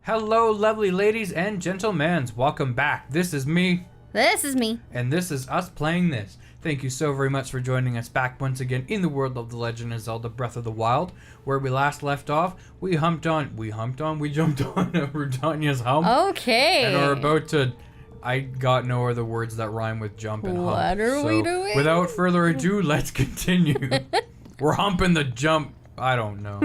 Hello, lovely ladies and gentlemen. Welcome back. This is me. This is me. And this is us playing this. Thank you so very much for joining us back once again in the world of The Legend of Zelda Breath of the Wild. Where we last left off, we jumped on Britannia's hump. Okay. And are about to... I got no other words that rhyme with jump and hump. What are we doing? Without further ado, let's continue. We're humping the jump. I don't know.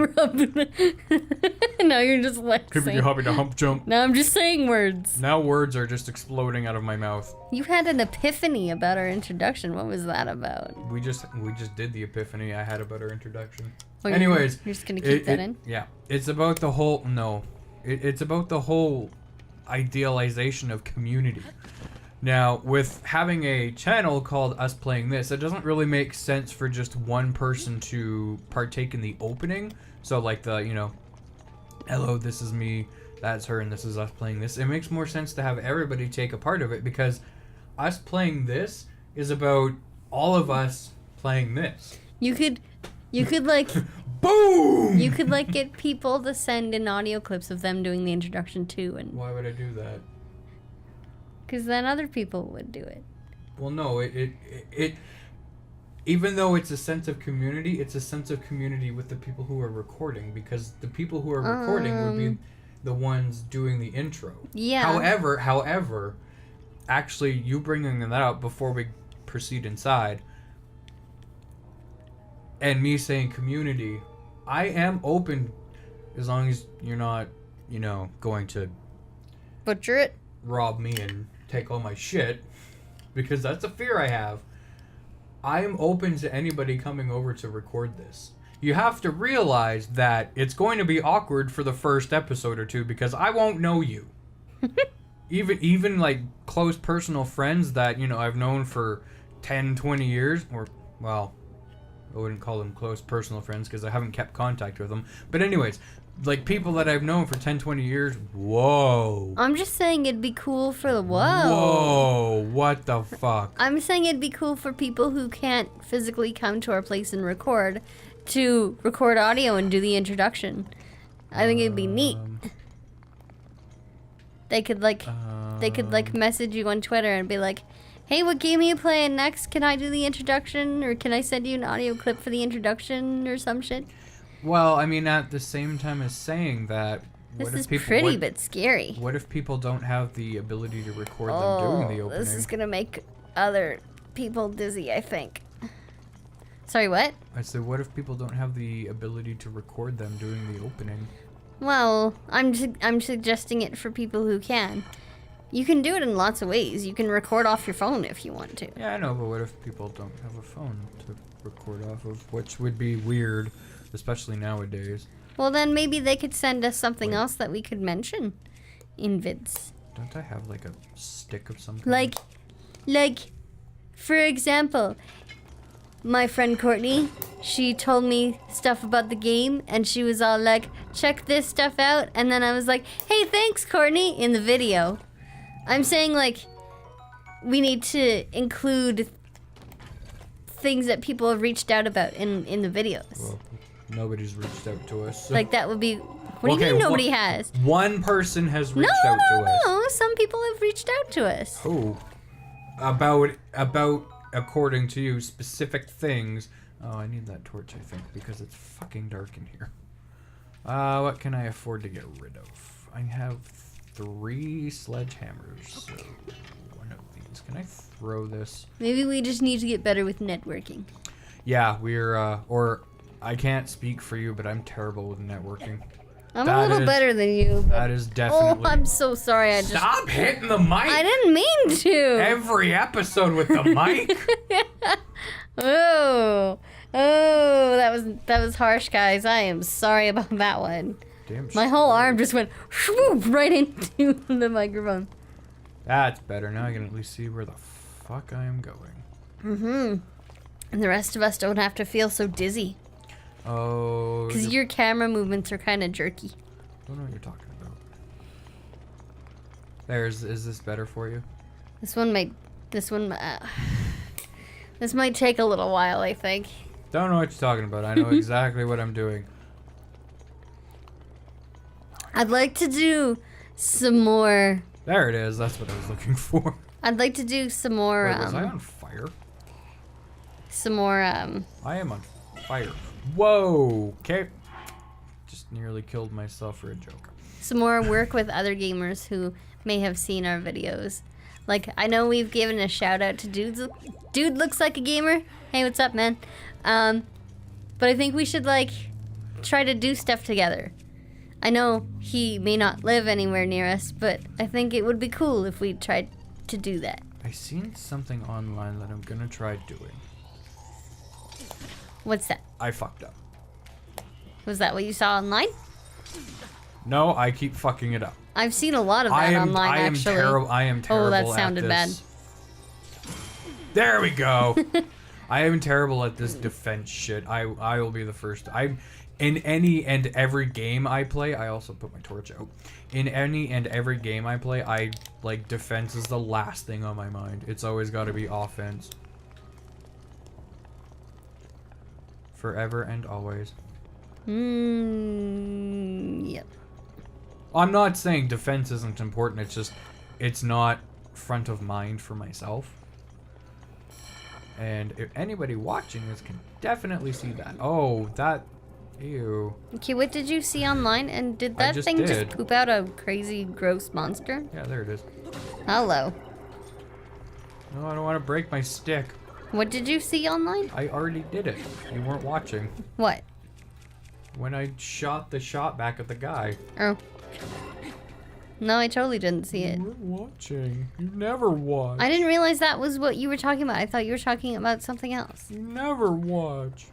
No, you're just like Could be humping the hump jump. No, I'm just saying words. Now words are just exploding out of my mouth. You had an epiphany about our introduction. What was that about? We just did the epiphany I had about our introduction. Oh, Anyways, you're just gonna keep that in? Yeah, it's about the whole it's about the whole idealization of community. Now, with having a channel called Us Playing This, it doesn't really make sense for just one person to partake in the opening. So like hello, this is me, that's her, and this is us playing this. It makes more sense to have everybody take a part of it because us playing this is about all of us playing this. You could like boom! You could like get people to send in audio clips of them doing the introduction too, and Why would I do that? because then other people would do it. Well, no, it even though it's a sense of community, it's a sense of community with the people who are recording, because the people who are recording would be the ones doing the intro. Yeah. However, actually, you bringing that up before we proceed inside, and me saying community, I am open as long as you're not, going to Butcher it. rob me and take all my shit, because that's a fear I have. I am open to anybody coming over to record this. You have to realize that it's going to be awkward for the first episode or two because I won't know you. even like close personal friends that, I've known for 10, 20 years, or, well, I wouldn't call them close personal friends because I haven't kept contact with them. But anyways, like people that I've known for 10, 20 years, whoa. I'm just saying it'd be cool for the Whoa, what the fuck? I'm saying it'd be cool for people who can't physically come to our place and record to record audio and do the introduction. I think it'd be neat. They could message you on Twitter and be like, "Hey, what game are you playing next? Can I do the introduction, or can I send you an audio clip for the introduction or some shit?" Well, I mean, at the same time as saying that, This is pretty but scary. What if people don't have the ability to record them doing the opening? This is gonna make other people dizzy, I think. Sorry, what? I said, what if people don't have the ability to record them doing the opening? Well, I'm suggesting it for people who can. You can do it in lots of ways. You can record off your phone if you want to. Yeah, I know, but what if people don't have a phone to record off of, which would be weird, especially nowadays. Well, then maybe they could send us something else that we could mention in vids. Don't I have like a stick of some kind? Like, for example, my friend Courtney, she told me stuff about the game, and she was all like, check this stuff out, and then I was like, hey, thanks, Courtney, in the video. I'm saying, like, we need to include things that people have reached out about in the videos. Well, nobody's reached out to us. So. Like, that would be... What do you mean nobody has? One person has reached out to us. No, some people have reached out to us. Who? About, according to you, specific things. Oh, I need that torch, I think, because it's fucking dark in here. What can I afford to get rid of? I have 3 sledgehammers, so one of these. Can I throw this? Maybe we just need to get better with networking. Yeah, or I can't speak for you, but I'm terrible with networking. I'm a little better than you. But... That is definitely... Oh, I'm so sorry. Stop hitting the mic! I didn't mean to. Every episode with the mic. Oh, that was harsh, guys. I am sorry about that one. Damn. My whole arm just went whoop, right into the microphone. That's better. Now I can at least see where the fuck I am going. And the rest of us don't have to feel so dizzy. Oh. Because your camera movements are kind of jerky. Don't know what you're talking about. Is this better for you? This might take a little while, I think. Don't know what you're talking about. I know exactly what I'm doing. I'd like to do some more. There it is. That's what I was looking for. I'd like to do some more. Wait, was I on fire? Some more. I am on fire. Whoa. Okay. Just nearly killed myself for a joke. Some more work with other gamers who may have seen our videos. Like, I know we've given a shout out to Dude looks like a gamer. Hey, what's up, man? But I think we should, like, try to do stuff together. I know he may not live anywhere near us, but I think it would be cool if we tried to do that. I seen something online that I'm gonna try doing. What's that? I fucked up. Was that what you saw online? No, I keep fucking it up. I've seen a lot of that online, actually. I am terrible. Oh, that sounded at bad. this. There we go. I am terrible at this defense shit. I will be the first. In any and every game I play, I also put my torch out. In any and every game I play, like defense is the last thing on my mind. It's always got to be offense. Forever and always. Yep. I'm not saying defense isn't important. It's just, it's not front of mind for myself. And if anybody watching this can definitely see that. Oh, that, ew. Okay, what did you see online? And did that thing just poop out a crazy, gross monster? Yeah, there it is. Hello. No, I don't want to break my stick. What did you see online? I already did it. You weren't watching. What? When I shot the shot back at the guy. Oh. No, I totally didn't see it. You weren't watching. You never watch. I didn't realize that was what you were talking about. I thought you were talking about something else. You never watch.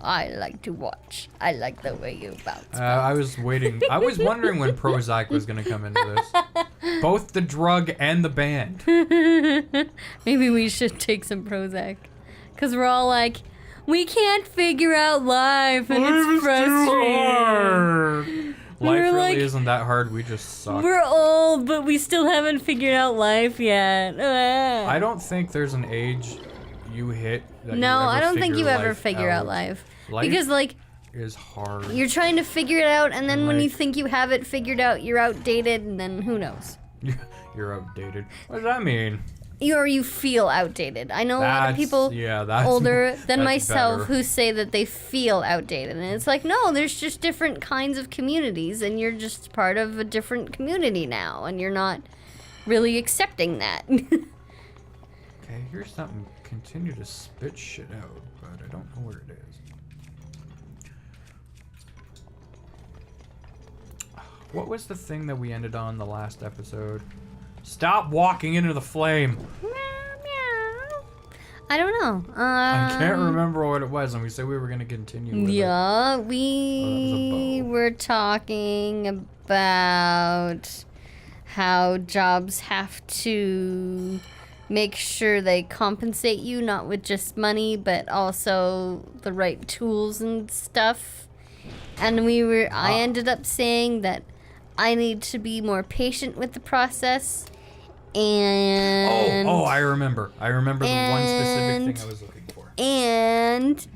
I like to watch. I like the way you bounce. I was waiting. I was wondering when Prozac was going to come into this. Both the drug and the band. Maybe we should take some Prozac. Because we're all like, we can't figure out life and it's frustrating. Life really isn't that hard. We just suck. We're old, but we still haven't figured out life yet. I don't think there's an age you hit that no, you ever I don't think you ever figure out life. Life because, like, is hard. You're trying to figure it out, and then when you think you have it figured out, you're outdated, and then who knows? You're outdated. What does that mean? You feel outdated. I know a lot of people older than myself who say that they feel outdated. And it's like, no, there's just different kinds of communities, and you're just part of a different community now, and you're not really accepting that. Okay, here's something. Continue to spit shit out, but I don't know where it is. What was the thing that we ended on the last episode? Stop walking into the flame. I don't know. I can't remember what it was, and we said we were going to continue with it. We were talking about how jobs have to make sure they compensate you, not with just money, but also the right tools and stuff. And I ended up saying that I need to be more patient with the process. And I remember the one specific thing I was looking for. And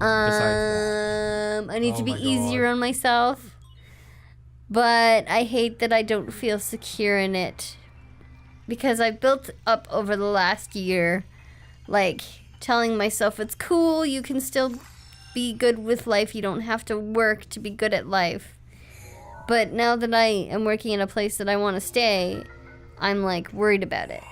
I need to be easier on myself. But I hate that I don't feel secure in it. Because I built up over the last year, like, telling myself it's cool, you can still be good with life, you don't have to work to be good at life. But now that I am working in a place that I want to stay, I'm, like, worried about it.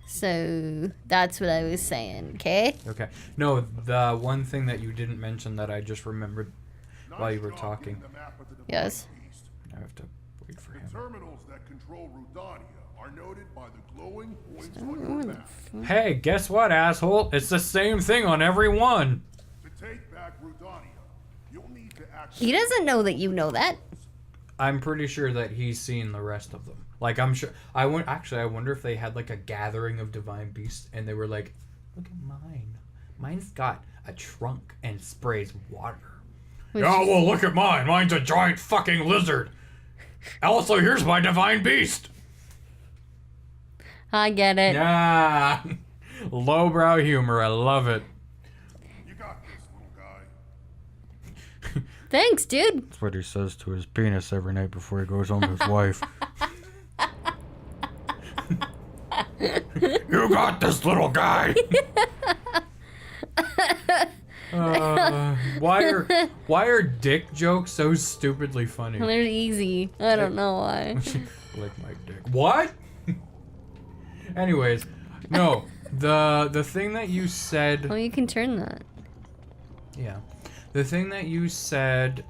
So, that's what I was saying, okay? Okay. No, the one thing that you didn't mention that I just remembered while you were talking. Yes? I have to wait for him. Terminals that control Rudania are noted by the glowing points on your map. Hey, guess what, asshole? It's the same thing on every one. To take back Rudania, you'll need to access... He doesn't know that you know that. I'm pretty sure that he's seen the rest of them. Like, I'm sure... I wonder if they had, like, a gathering of divine beasts, and they were like, look at mine. Mine's got a trunk and sprays water. Oh, well, look at mine. Mine's a giant fucking lizard. Also, here's my divine beast. I get it. Yeah. Lowbrow humor. I love it. You got this, little guy. Thanks, dude. That's what he says to his penis every night before he goes home to his wife. You got this, little guy. Why are dick jokes so stupidly funny? They're easy. I don't know why. Like my dick. What? Anyways, no. The thing that you said. Oh, you can turn that. Yeah. The thing that you said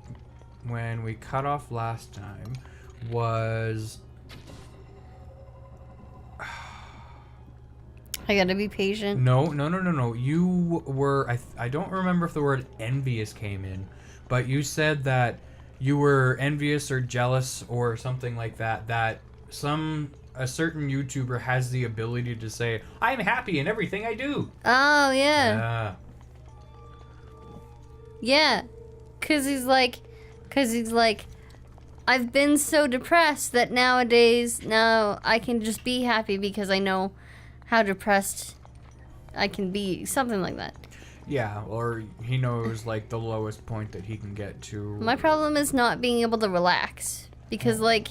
when we cut off last time was. I gotta be patient. No. You were. I don't remember if the word envious came in, but you said that you were envious or jealous or something like that. That a certain YouTuber has the ability to say, "I'm happy in everything I do." Oh yeah. Yeah. Cause he's like, I've been so depressed that now I can just be happy because I know how depressed I can be. Something like that. Yeah, or he knows like the lowest point that he can get to. My problem is not being able to relax because like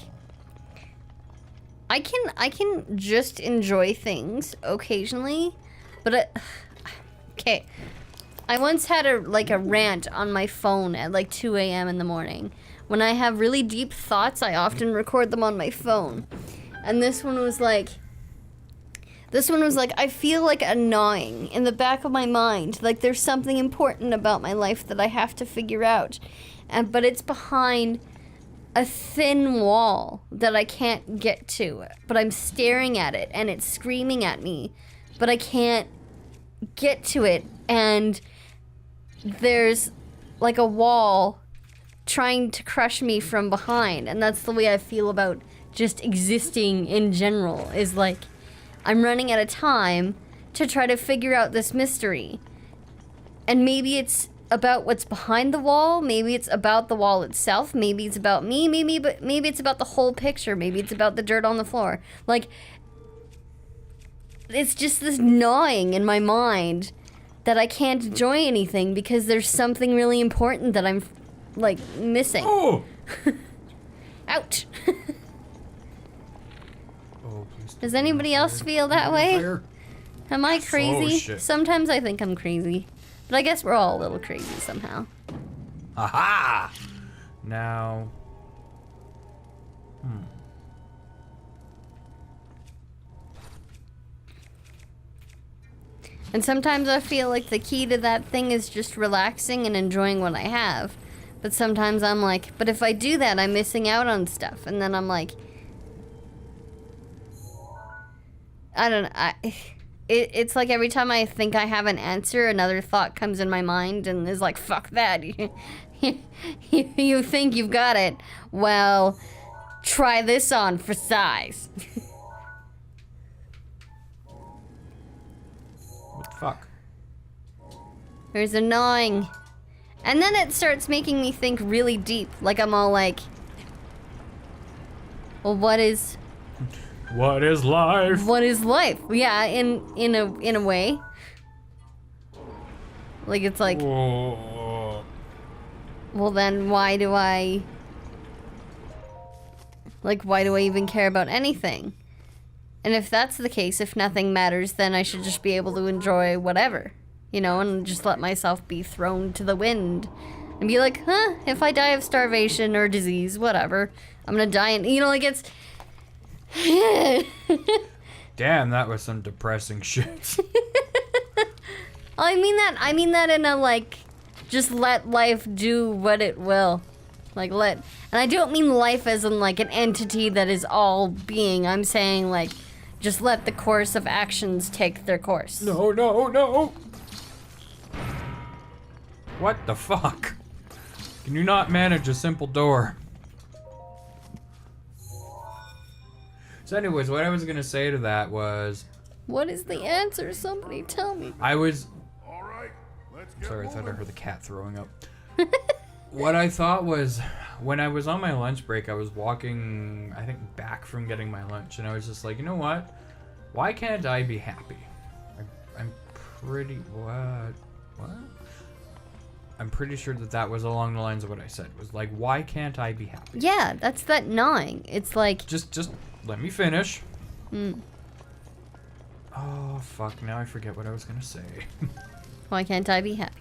I can just enjoy things occasionally, but okay. I once had a rant on my phone at like 2 a.m. in the morning. When I have really deep thoughts, I often record them on my phone. And this one was like, I feel like a gnawing in the back of my mind. Like there's something important about my life that I have to figure out. But it's behind a thin wall that I can't get to. But I'm staring at it and it's screaming at me. But I can't get to it. And there's like a wall trying to crush me from behind. And that's the way I feel about just existing in general, is like I'm running out of time to try to figure out this mystery. And maybe it's about what's behind the wall, maybe it's about the wall itself, maybe it's about me, maybe it's about the whole picture, maybe it's about the dirt on the floor. Like, it's just this gnawing in my mind that I can't enjoy anything because there's something really important that I'm, like, missing. Oh! Ouch. Oh, please. Does anybody else feel that way? Am I crazy? Oh, shit. Sometimes I think I'm crazy. But I guess we're all a little crazy somehow. Aha! Now... And sometimes I feel like the key to that thing is just relaxing and enjoying what I have. But sometimes I'm like, but if I do that, I'm missing out on stuff. And then I'm like... I don't know. It's like every time I think I have an answer, another thought comes in my mind and is like, fuck that. You think you've got it. Well, try this on for size. What the fuck? There's a gnawing. And then it starts making me think really deep. Like I'm all like, well, what is life? What is life? Yeah, in a way. Like it's like, Whoa. well then why do I even care about anything? And if that's the case, if nothing matters, then I should just be able to enjoy whatever, you know, and just let myself be thrown to the wind and be like, if I die of starvation or disease, whatever, I'm gonna die, and you know, like it's Damn, that was some depressing shit. I mean that in a like, just let life do what it will. Like and I don't mean life as in like an entity that is all being. I'm saying like, just let the course of actions take their course. No. What the fuck? Can you not manage a simple door? So anyways, what I was gonna say to that was... What is the answer? Somebody tell me. All right, let's get Sorry, I thought I moving. heard the cat throwing up. What I thought was, when I was on my lunch break, I was walking, I think, back from getting my lunch, and I was just like, you know what? Why can't I be happy? I'm pretty... What? I'm pretty sure that was along the lines of what I said. It was like, why can't I be happy? Yeah, that's that gnawing. It's like... Just let me finish. Oh, fuck. Now I forget what I was going to say. Why can't I be happy?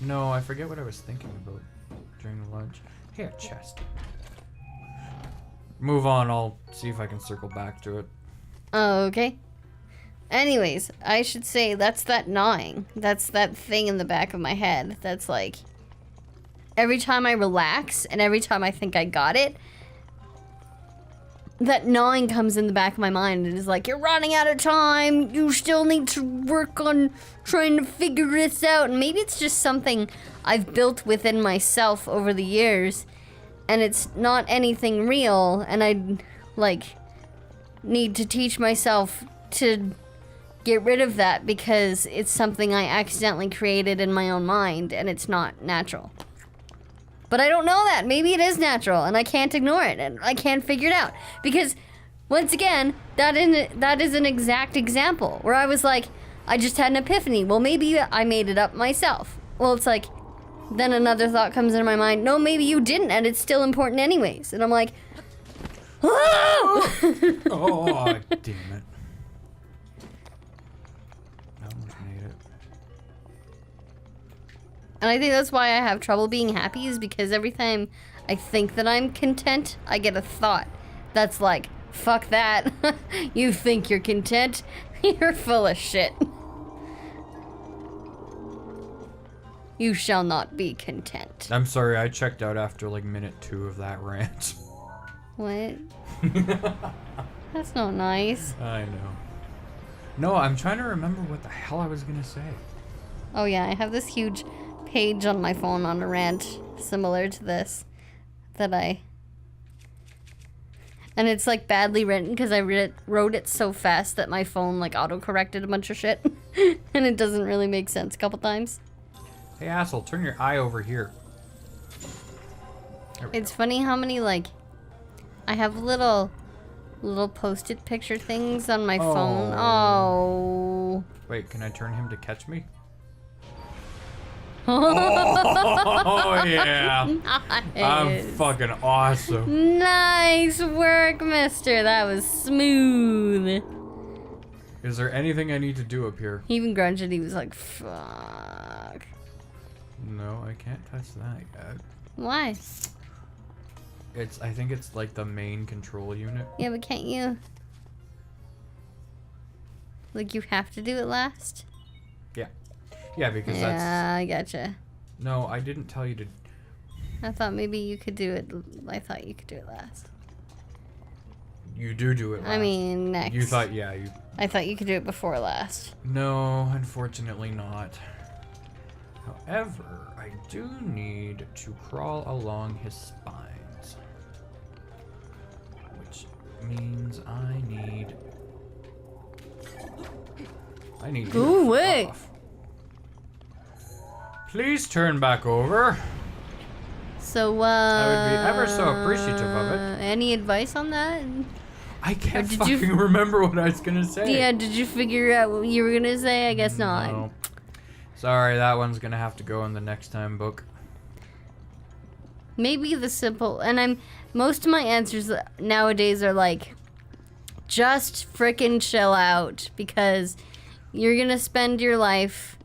No, I forget what I was thinking about during the lunch. Hey, a chest. Move on. I'll see if I can circle back to it. Oh, okay. Anyways, I should say that's that gnawing. That's that thing in the back of my head. That's like... Every time I relax and every time I think I got it, that gnawing comes in the back of my mind and is like, you're running out of time. You still need to work on trying to figure this out. And maybe it's just something I've built within myself over the years. And it's not anything real. And I, like, need to teach myself to get rid of that because it's something I accidentally created in my own mind and it's not natural. But I don't know that. Maybe it is natural, and I can't ignore it, and I can't figure it out. Because, once again, that is an exact example where I was like, I just had an epiphany. Well, maybe I made it up myself. Well, it's like, then another thought comes into my mind. No, maybe you didn't, and it's still important anyways. And I'm like, oh! Oh, damn it. That almost made it. And I think that's why I have trouble being happy is because every time I think that I'm content, I get a thought that's like, fuck that. You think you're content? You're full of shit. You shall not be content. I'm sorry, I checked out after like minute 2 of that rant. What? That's not nice. I know. No, I'm trying to remember what the hell I was gonna say. Oh yeah, I have this huge page on my phone on a rant similar to this that and it's like badly written because I wrote it so fast that my phone like auto-corrected a bunch of shit and it doesn't really make sense a couple times. Hey asshole, turn your eye over here. It's funny how many like I have little post-it picture things on my phone. Oh. Wait, can I turn him to catch me? Oh yeah. nice. I'm fucking awesome. Nice work, mister. That was smooth. Is there anything I need to do up here? He even grunted. He was like, fuck. No, I can't touch that yet. Why? I think it's like the main control unit. Yeah, but can't you? Like, you have to do it last? Yeah. Yeah, because yeah, that's... I gotcha. No, I didn't tell you to... I thought maybe you could do it... I thought you could do it last. You do it last. I mean, next. You thought, yeah, you... I thought you could do it before last. No, unfortunately not. However, I do need to crawl along his spines. Which means I need... Ooh, wait. Off. Please turn back over. So, I would be ever so appreciative of it. Any advice on that? I can't did you- fucking remember what I was gonna say. Yeah, did you figure out what you were gonna say? I guess not. No. Sorry, that one's gonna have to go in the next time book. Maybe the simple, and most of my answers nowadays are like, just frickin' chill out, because you're gonna spend your life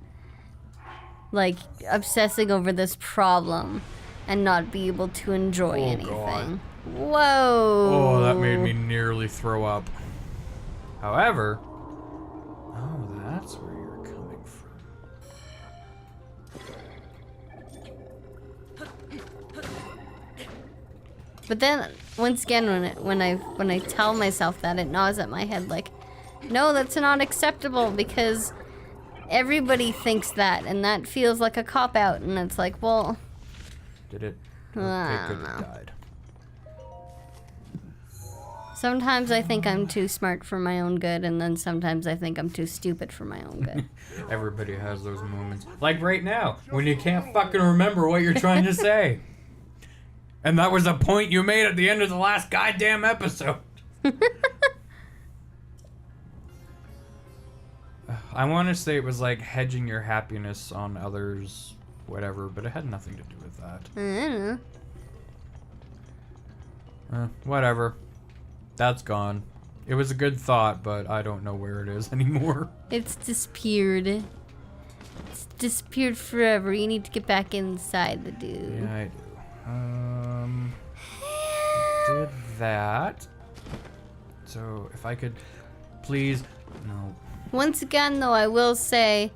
like obsessing over this problem and not be able to enjoy anything. God. Whoa. Oh, that made me nearly throw up. However, oh, that's where you're coming from. But then once again, when I tell myself that, it gnaws at my head like, no, that's not acceptable because everybody thinks that, and that feels like a cop out, and it's like, well, Did it? I It don't could know. have died. Sometimes I think I'm too smart for my own good, and then sometimes I think I'm too stupid for my own good. Everybody has those moments. Like right now, when you can't fucking remember what you're trying to say. And that was a point you made at the end of the last goddamn episode. I want to say it was like hedging your happiness on others, whatever, but it had nothing to do with that. I don't know. Whatever. That's gone. It was a good thought, but I don't know where it is anymore. It's disappeared. It's disappeared forever. You need to get back inside the dude. Yeah, I do. Did that. So if I could please, no. Once again, though, I will say,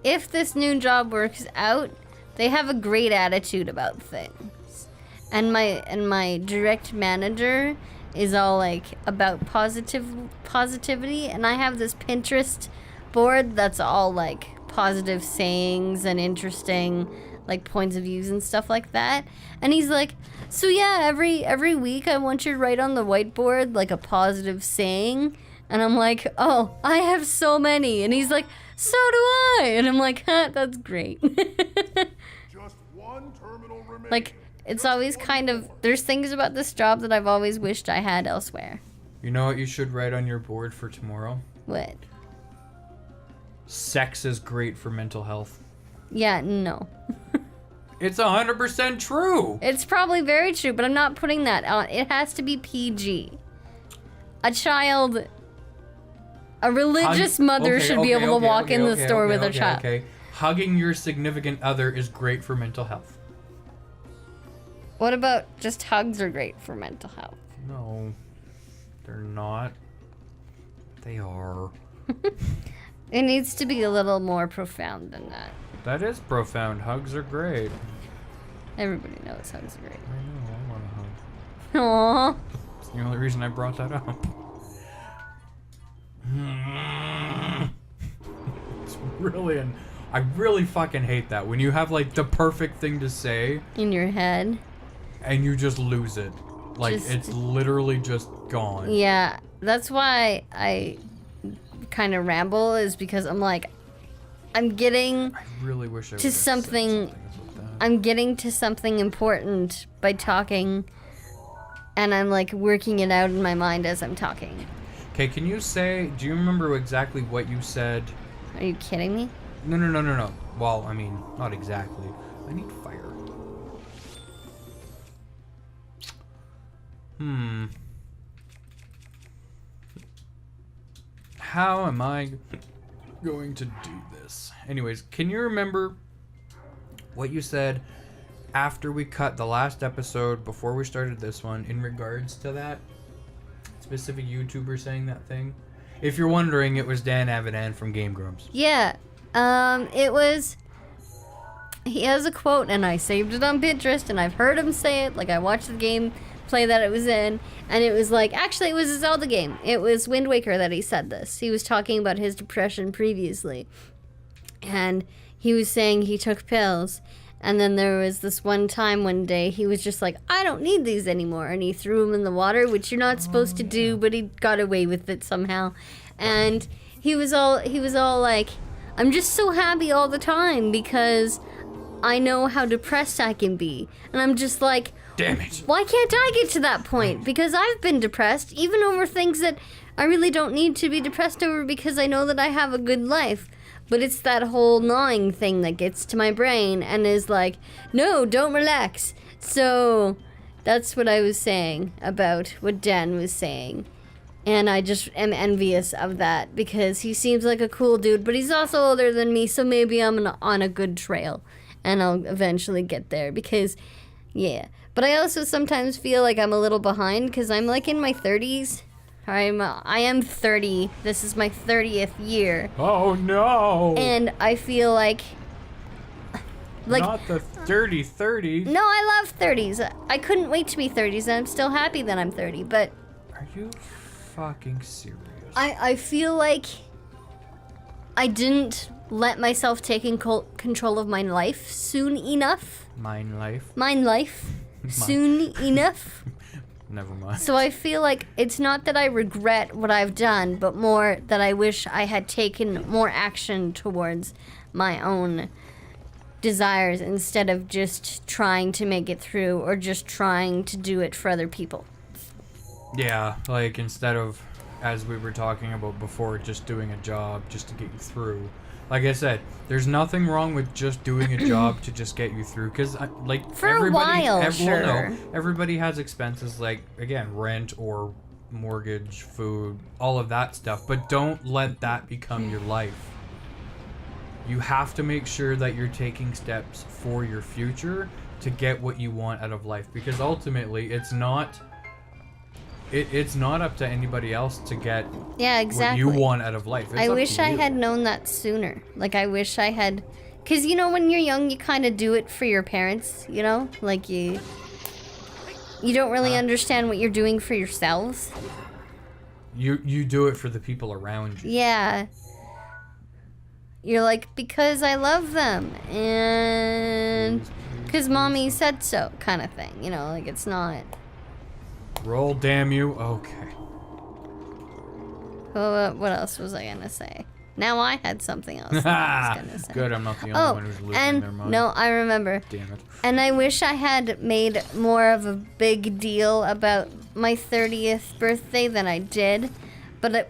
if this new job works out, they have a great attitude about things. And my direct manager is all like about positivity, and I have this Pinterest board that's all like positive sayings and interesting like points of views and stuff like that. And he's like, so yeah, every week I want you to write on the whiteboard like a positive saying. And I'm like, oh, I have so many. And he's like, so do I. And I'm like, huh, that's great. Just one terminal remaining. Like, it's always kind of, there's things about this job that I've always wished I had elsewhere. You know what you should write on your board for tomorrow? What? Sex is great for mental health. Yeah, no. It's 100% true. It's probably very true, but I'm not putting that on. It has to be PG. A religious mother should be able to walk in the store with her child. Okay. Hugging your significant other is great for mental health. What about just hugs are great for mental health? No, they're not. They are. It needs to be a little more profound than that. That is profound. Hugs are great. Everybody knows hugs are great. I know, I want a hug. Aww. It's the only reason I brought that up. It's really I really fucking hate that when you have like the perfect thing to say In your head. and you just lose it. Like it's literally just gone. Yeah, that's why I kind of ramble, is because I'm like, I'm getting I really wish I to would've said something. with that. I'm getting to something important by talking, and I'm like working it out in my mind as I'm talking. Okay, can you say, do you remember exactly what you said? Are you kidding me? No. Well, I mean, not exactly. I need fire. How am I going to do this? Anyways, can you remember what you said after we cut the last episode, before we started this one, in regards to that specific YouTuber saying that thing? If you're wondering, it was Dan Avidan from Game Grumps. Yeah. It was. He has a quote, and I saved it on Pinterest, and I've heard him say it. Like, I watched the game play that it was in, and it was like, actually, it was a Zelda game. It was Wind Waker that he said this. He was talking about his depression previously, and he was saying he took pills, and then there was this one day he was just like, I don't need these anymore, and he threw them in the water, which you're not supposed to do, but he got away with it somehow. And he was all like, I'm just so happy all the time because I know how depressed I can be. And I'm just like, damn it. Why can't I get to that point? Because I've been depressed, even over things that I really don't need to be depressed over, because I know that I have a good life. But it's that whole gnawing thing that gets to my brain and is like, no, don't relax. So that's what I was saying about what Dan was saying. And I just am envious of that, because he seems like a cool dude, but he's also older than me, so maybe I'm on a good trail. And I'll eventually get there, because, yeah. But I also sometimes feel like I'm a little behind, because I'm like in my 30s. I am 30. This is my 30th year. Oh no! And I feel like not the 30. No, I love 30s. I couldn't wait to be 30s, and I'm still happy that I'm 30, but Are you fucking serious? I feel like I didn't let myself take control of my life soon enough. Mine life? Soon enough. Never mind. So I feel like it's not that I regret what I've done, but more that I wish I had taken more action towards my own desires instead of just trying to make it through or just trying to do it for other people. Yeah, like instead of as we were talking about before, just doing a job just to get you through. Like I said, there's nothing wrong with just doing a job to just get you through. Because, like, For a while, sure. Everybody has expenses like, again, rent or mortgage, food, all of that stuff. But don't let that become your life. You have to make sure that you're taking steps for your future to get what you want out of life. Because ultimately, it's not up to anybody else to get exactly what you want out of life. It's I up wish to I you. had known that sooner. Like, I wish I had... Because, you know, when you're young, you kind of do it for your parents, you know? Like, you don't really understand what you're doing for yourselves. You do it for the people around you. Yeah. You're like, because I love them. And... Because mommy said so, kind of thing. You know, like, it's not... Roll, damn you. Okay. What else was I gonna say? Now I had something else that I was gonna say. Good, I'm not the only one who's losing their mind. No, I remember. Damn it. And I wish I had made more of a big deal about my 30th birthday than I did. But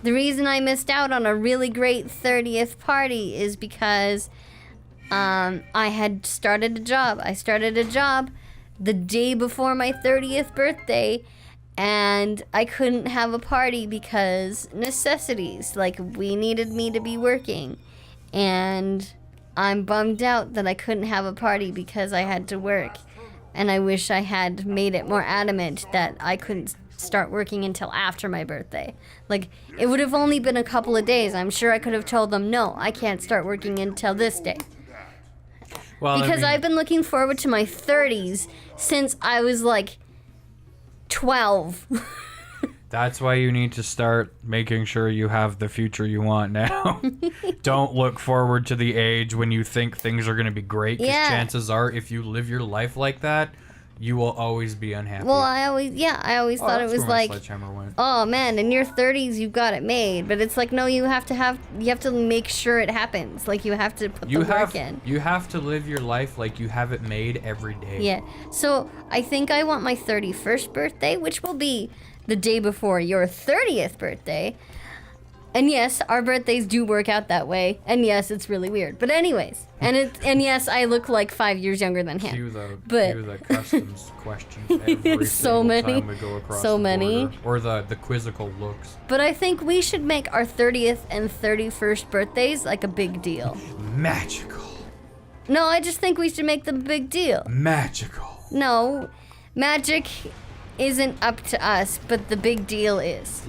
the reason I missed out on a really great 30th party is because I had started a job. I started a job the day before my 30th birthday, and I couldn't have a party because necessities. Like, we needed me to be working, and I'm bummed out that I couldn't have a party because I had to work. And I wish I had made it more adamant that I couldn't start working until after my birthday. Like, it would have only been a couple of days. I'm sure I could have told them, no, I can't start working until this day. Well, Because I've been looking forward to my 30s since I was like 12. That's why you need to start making sure you have the future you want now. Don't look forward to the age when you think things are going to be great. Because chances are, if you live your life like that, you will always be unhappy. Well, I always thought it was like, oh man, in your 30s you've got it made. But it's like, no, you have to make sure it happens. Like, you have to put the work in. You have to live your life like you have it made every day. Yeah. So I think I want my 31st birthday, which will be the day before your 30th birthday. And yes, our birthdays do work out that way. And yes, it's really weird. But anyways, and yes, I look like 5 years younger than him. Cue the customs questions every so single many, time we go across so the many, border. Or the quizzical looks. But I think we should make our 30th and 31st birthdays like a big deal. Magical. No, I just think we should make them a big deal. Magical. No, magic isn't up to us, but the big deal is.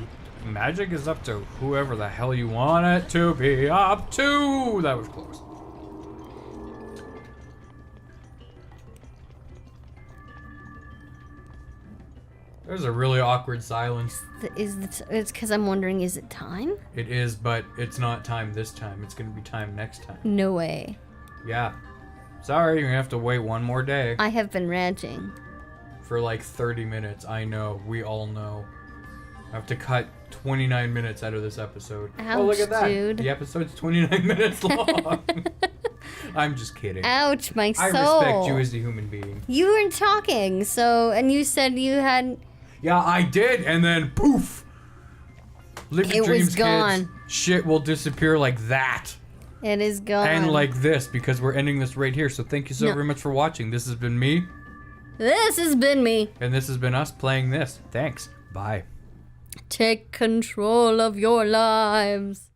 Magic is up to whoever the hell you want it to be up to. That was close. There's a really awkward silence. It's because I'm wondering, is it time? It is, but it's not time this time. It's going to be time next time. No way. Yeah. Sorry, you're going to have to wait one more day. I have been ranting. For like 30 minutes. I know. We all know. I have to cut 29 minutes out of this episode. Ouch, oh, look at that. Dude. The episode's 29 minutes long. I'm just kidding. Ouch, my soul. I respect you as a human being. You weren't talking, and you said you had... Yeah, I did, and then poof! Live your dreams, was gone. Kids. Shit will disappear like that. It is gone. And like this, because we're ending this right here. So thank you so very much for watching. This has been me. This has been me. And this has been us playing this. Thanks. Bye. Take control of your lives.